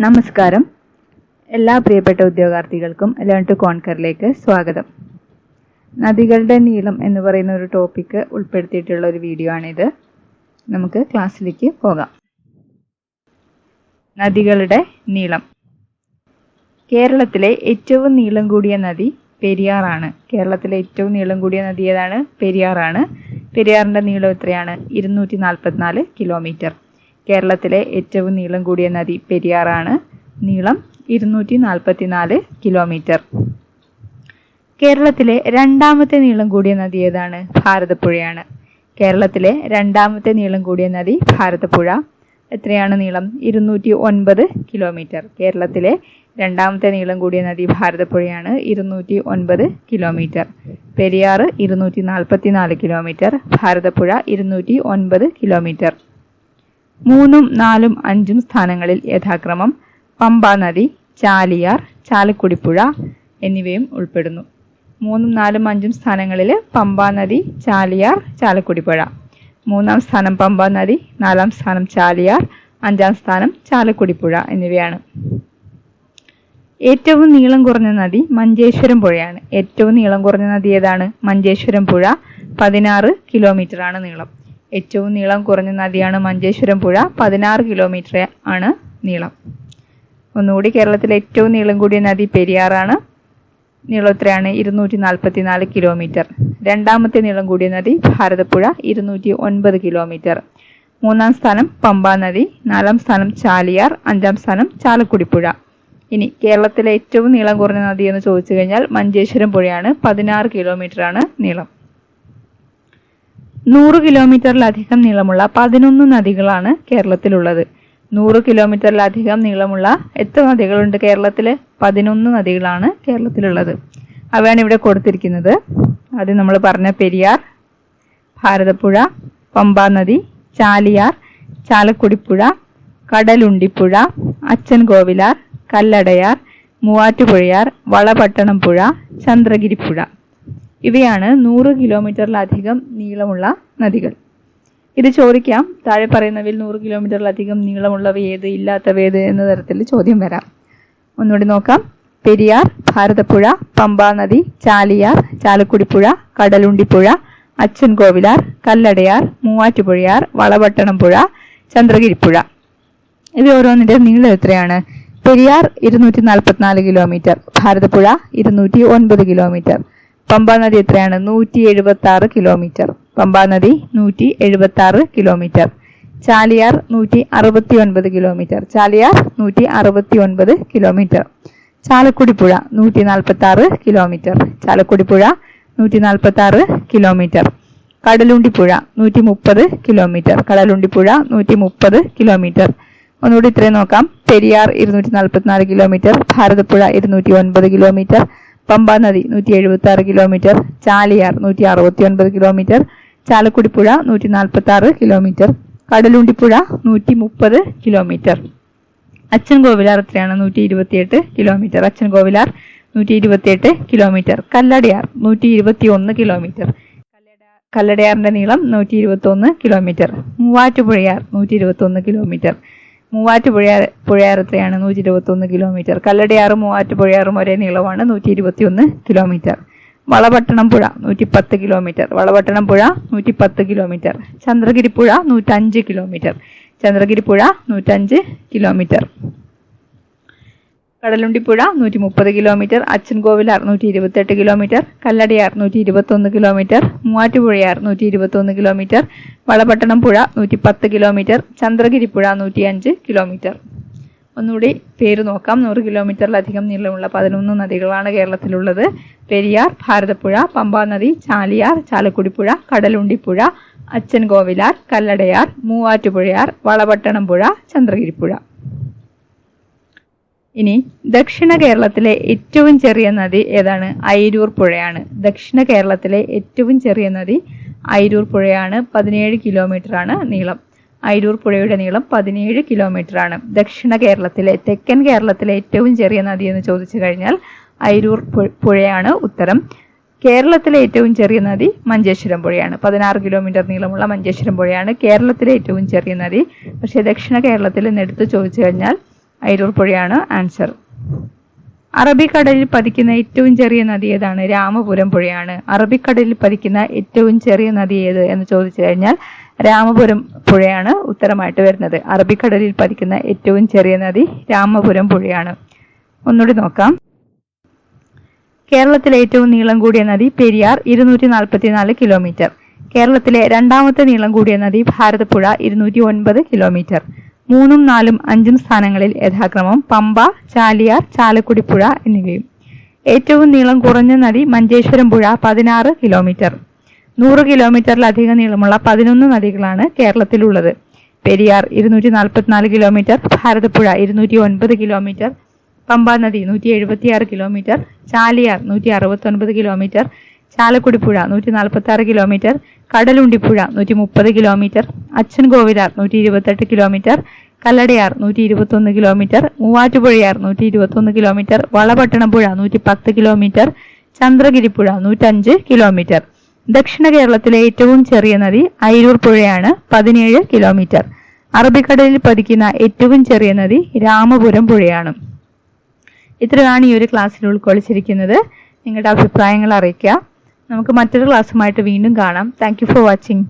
നമസ്കാരം. എല്ലാ പ്രിയപ്പെട്ട ഉദ്യോഗാർത്ഥികൾക്കും ലേൺ ടു കോൺകറിലേക്ക് സ്വാഗതം. നദികളുടെ നീളം എന്ന് പറയുന്ന ഒരു ടോപ്പിക്ക് ഉൾപ്പെടുത്തിയിട്ടുള്ള ഒരു വീഡിയോ ആണിത്. നമുക്ക് ക്ലാസ്സിലേക്ക് പോകാം. നദികളുടെ നീളം. കേരളത്തിലെ ഏറ്റവും നീളം കൂടിയ നദി പെരിയാറാണ്. കേരളത്തിലെ ഏറ്റവും നീളം കൂടിയ നദി ഏതാണ്? പെരിയാറാണ്. പെരിയാറിന്റെ നീളം എത്രയാണ്? 244 കിലോമീറ്റർ. കേരളത്തിലെ ഏറ്റവും നീളം കൂടിയ നദി പെരിയാറാണ്. നീളം 244 കിലോമീറ്റർ. കേരളത്തിലെ രണ്ടാമത്തെ നീളം കൂടിയ നദി ഏതാണ്? ഭാരതപ്പുഴയാണ്. കേരളത്തിലെ രണ്ടാമത്തെ നീളം കൂടിയ നദി ഭാരതപ്പുഴ. എത്രയാണ് നീളം? 209 കിലോമീറ്റർ. കേരളത്തിലെ രണ്ടാമത്തെ നീളം കൂടിയ നദി ഭാരതപ്പുഴയാണ്. 209 kilometre. Periyar 244 kilometre. Bharathappuzha 209 kilometre. 3, 4, 5 സ്ഥാനങ്ങളിൽ യഥാക്രമം പമ്പാ നദി, ചാലിയാർ, ചാലക്കുടിപ്പുഴ എന്നിവയും ഉൾപ്പെടുന്നു. 3, 4, 5 സ്ഥാനങ്ങളിൽ പമ്പാ നദി, ചാലിയാർ, ചാലക്കുടിപ്പുഴ. 3-ാം സ്ഥാനം പമ്പാ നദി, 4-ാം സ്ഥാനം ചാലിയാർ, 5-ാം സ്ഥാനം ചാലക്കുടിപ്പുഴ എന്നിവയാണ്. ഏറ്റവും നീളം കുറഞ്ഞ നദി മഞ്ചേശ്വരം പുഴയാണ്. ഏറ്റവും നീളം കുറഞ്ഞ നദി ഏതാണ്? മഞ്ചേശ്വരം പുഴ. 16 കിലോമീറ്റർ ആണ് നീളം. ഏറ്റവും നീളം കുറഞ്ഞ നദിയാണ് മഞ്ചേശ്വരം പുഴ. 16 കിലോമീറ്റർ ആണ് നീളം. ഒന്നുകൂടി, കേരളത്തിലെ ഏറ്റവും നീളം കൂടിയ നദി പെരിയാറാണ്. നീളം എത്രയാണ്? 244 കിലോമീറ്റർ. രണ്ടാമത്തെ നീളം കൂടിയ നദി ഭാരതപ്പുഴ, 209 കിലോമീറ്റർ. 3-ാം സ്ഥാനം പമ്പാ നദി, 4-ാം സ്ഥാനം ചാലിയാർ, 5-ാം സ്ഥാനം ചാലക്കുടിപ്പുഴ. ഇനി കേരളത്തിലെ ഏറ്റവും നീളം കുറഞ്ഞ നദി എന്ന് ചോദിച്ചു കഴിഞ്ഞാൽ മഞ്ചേശ്വരം പുഴയാണ്. 16 കിലോമീറ്റർ ആണ് നീളം. 100 കിലോമീറ്ററിലധികം നീളമുള്ള 11 നദികളാണ് കേരളത്തിലുള്ളത്. 100 കിലോമീറ്ററിലധികം നീളമുള്ള എത്ര നദികളുണ്ട് കേരളത്തിൽ? 11 നദികളാണ് കേരളത്തിലുള്ളത്. അവയാണ് ഇവിടെ കൊടുത്തിരിക്കുന്നത്. അത് നമ്മൾ പറഞ്ഞ പെരിയാർ, ഭാരതപ്പുഴ, പമ്പാ നദി, ചാലിയാർ, ചാലക്കുടിപ്പുഴ, കടലുണ്ടിപ്പുഴ, അച്ചൻകോവിലാർ, കല്ലടയാർ, മൂവാറ്റുപുഴയാർ, വളപട്ടണം പുഴ, ചന്ദ്രഗിരിപ്പുഴ. ഇവയാണ് 100 കിലോമീറ്ററിലധികം നീളമുള്ള നദികൾ. ഇത് ചോദിക്കാം, താഴെ പറയുന്നവയിൽ 100 കിലോമീറ്ററിലധികം നീളമുള്ളവ ഏത്, ഇല്ലാത്തവ ഏത് എന്ന തരത്തിൽ ചോദ്യം വരാം. ഒന്നുകൂടി നോക്കാം. പെരിയാർ, ഭാരതപ്പുഴ, പമ്പാ നദി, ചാലിയാർ, ചാലക്കുടിപ്പുഴ, കടലുണ്ടിപ്പുഴ, അച്ചൻകോവിലാർ, കല്ലടയാർ, മൂവാറ്റുപുഴയാർ, വളപട്ടണം പുഴ, ചന്ദ്രഗിരിപ്പുഴ. ഇവ ഓരോന്നിന്റെ നീളം എത്രയാണ്? Periyar 244 kilometre, Bharathappuzha 209 kilometre. പമ്പാ നദി എത്രയാണ്? 176 കിലോമീറ്റർ. പമ്പാ നദി 176 kilometre. Chaliyar 169 kilometre. Chaliyar 169 kilometre. Chalakudippuzha 146 kilometre. Chalakudippuzha 146 kilometre. Kadalundippuzha 130 kilometre. Kadalundippuzha 130 kilometre. ഒന്നുകൂടി ഇത്രയും നോക്കാം. പെരിയാർ 244 കിലോമീറ്റർ, ഭാരതപ്പുഴ 209 കിലോമീറ്റർ, പമ്പാ നദി 176 kilometre, Chaliyar 169 kilometre, Chalakudippuzha 146 kilometre, Kadalundippuzha 130 kilometre. Achankovilar എത്രയാണ്? 128 kilometre. Achankovilar 128 kilometre. Kalladayar 121 kilometre. കല്ലടയാറിന്റെ നീളം 121 കിലോമീറ്റർ. മൂവാറ്റുപുഴയാർ 121 കിലോമീറ്റർ. മൂവാറ്റുപുഴയാർ എത്രയാണ്? 121 കിലോമീറ്റർ. കല്ലടയാറും മൂവാറ്റുപുഴയാറും ഒരേ നീളമാണ്, 121 കിലോമീറ്റർ. വളപട്ടണം പുഴ 110 കിലോമീറ്റർ. വളപട്ടണം പുഴ 110 kilometre. Chandragiripuzha 105 kilometre. Chandragiripuzha 105 kilometre. Kadalundippuzha 130 kilometre. Achankovilar 128 kilometre. Kalladayar 121 kilometre. Muvattupuzhayar 121 kilometre. Valapattanam പുഴ 110 കിലോമീറ്റർ. ചന്ദ്രഗിരിപ്പുഴ 105 കിലോമീറ്റർ. ഒന്നുകൂടി പേര് നോക്കാം. 100 കിലോമീറ്ററിലധികം നീളമുള്ള 11 നദികളാണ് കേരളത്തിലുള്ളത്. പെരിയാർ, ഭാരതപ്പുഴ, പമ്പാ നദി, ചാലിയാർ, ചാലക്കുടിപ്പുഴ, കടലുണ്ടിപ്പുഴ, അച്ചൻകോവിലാർ, കല്ലടയാർ, മൂവാറ്റുപുഴയാർ, വളപട്ടണം പുഴ, ചന്ദ്രഗിരിപ്പുഴ. ഇനി ദക്ഷിണ കേരളത്തിലെ ഏറ്റവും ചെറിയ നദി ഏതാണ്? അയിരൂർ പുഴയാണ്. ദക്ഷിണ കേരളത്തിലെ ഏറ്റവും ചെറിയ നദി അയിരൂർ പുഴയാണ്. 17 കിലോമീറ്റർ ആണ് നീളം. അയിരൂർ പുഴയുടെ നീളം 17 കിലോമീറ്റർ ആണ്. ദക്ഷിണ കേരളത്തിലെ, തെക്കൻ കേരളത്തിലെ ഏറ്റവും ചെറിയ നദി എന്ന് ചോദിച്ചു കഴിഞ്ഞാൽ അയിരൂർ പുഴയാണ് ഉത്തരം. കേരളത്തിലെ ഏറ്റവും ചെറിയ നദി മഞ്ചേശ്വരം പുഴയാണ്. 16 കിലോമീറ്റർ നീളമുള്ള മഞ്ചേശ്വരം പുഴയാണ് കേരളത്തിലെ ഏറ്റവും ചെറിയ നദി. പക്ഷേ ദക്ഷിണ കേരളത്തിൽ നിന്ന് എടുത്ത് ചോദിച്ചു കഴിഞ്ഞാൽ അയിരൂർ പുഴയാണ് ആൻസർ. അറബിക്കടലിൽ പതിക്കുന്ന ഏറ്റവും ചെറിയ നദി ഏതാണ്? രാമപുരം പുഴയാണ്. അറബിക്കടലിൽ പതിക്കുന്ന ഏറ്റവും ചെറിയ നദി ഏത് എന്ന് ചോദിച്ചു കഴിഞ്ഞാൽ രാമപുരം പുഴയാണ് ഉത്തരമായിട്ട് വരുന്നത്. അറബിക്കടലിൽ പതിക്കുന്ന ഏറ്റവും ചെറിയ നദി രാമപുരം പുഴയാണ്. ഒന്നുകൂടി നോക്കാം. കേരളത്തിലെ ഏറ്റവും നീളം കൂടിയ നദി പെരിയാർ 244 കിലോമീറ്റർ. കേരളത്തിലെ രണ്ടാമത്തെ നീളം കൂടിയ നദി ഭാരതപ്പുഴ 209 കിലോമീറ്റർ. 3, 4, 5 സ്ഥാനങ്ങളിൽ യഥാക്രമം പമ്പ, ചാലിയാർ, ചാലക്കുടി പുഴ എന്നിവയും. ഏറ്റവും നീളം കുറഞ്ഞ നദി മഞ്ചേശ്വരം പുഴ 16 കിലോമീറ്റർ. 100 കിലോമീറ്ററിലധികം നീളമുള്ള 11 നദികളാണ് കേരളത്തിലുള്ളത്. പെരിയാർ 244 കിലോമീറ്റർ, ഭാരതപ്പുഴ 209 കിലോമീറ്റർ, പമ്പ നദി 176 കിലോമീറ്റർ, ചാലിയാർ 169 കിലോമീറ്റർ, ചാലക്കുടി പുഴ 146 കിലോമീറ്റർ, കടലുണ്ടിപ്പുഴ 130 കിലോമീറ്റർ, അച്ഛൻ Kovilar 128 kilometre, Kalladayar 121 kilometre, Muvattupuzhayar 121 kilometre, Valapattanam പുഴ 110 കിലോമീറ്റർ, ചന്ദ്രഗിരിപ്പുഴ 105 കിലോമീറ്റർ. ദക്ഷിണ കേരളത്തിലെ ഏറ്റവും ചെറിയ നദി അയിരൂർ പുഴയാണ് 17 കിലോമീറ്റർ. അറബിക്കടലിൽ പതിക്കുന്ന ഏറ്റവും ചെറിയ നദി രാമപുരം പുഴയാണ്. ഇത്രയാണ് ഈ ഒരു ക്ലാസ്സിൽ ഉൾക്കൊള്ളിച്ചിരിക്കുന്നത്. നിങ്ങളുടെ അഭിപ്രായങ്ങൾ അറിയിക്കുക. നമുക്ക് മറ്റൊരു ക്ലാസ്സുമായിട്ട് വീണ്ടും കാണാം. Thank you for watching.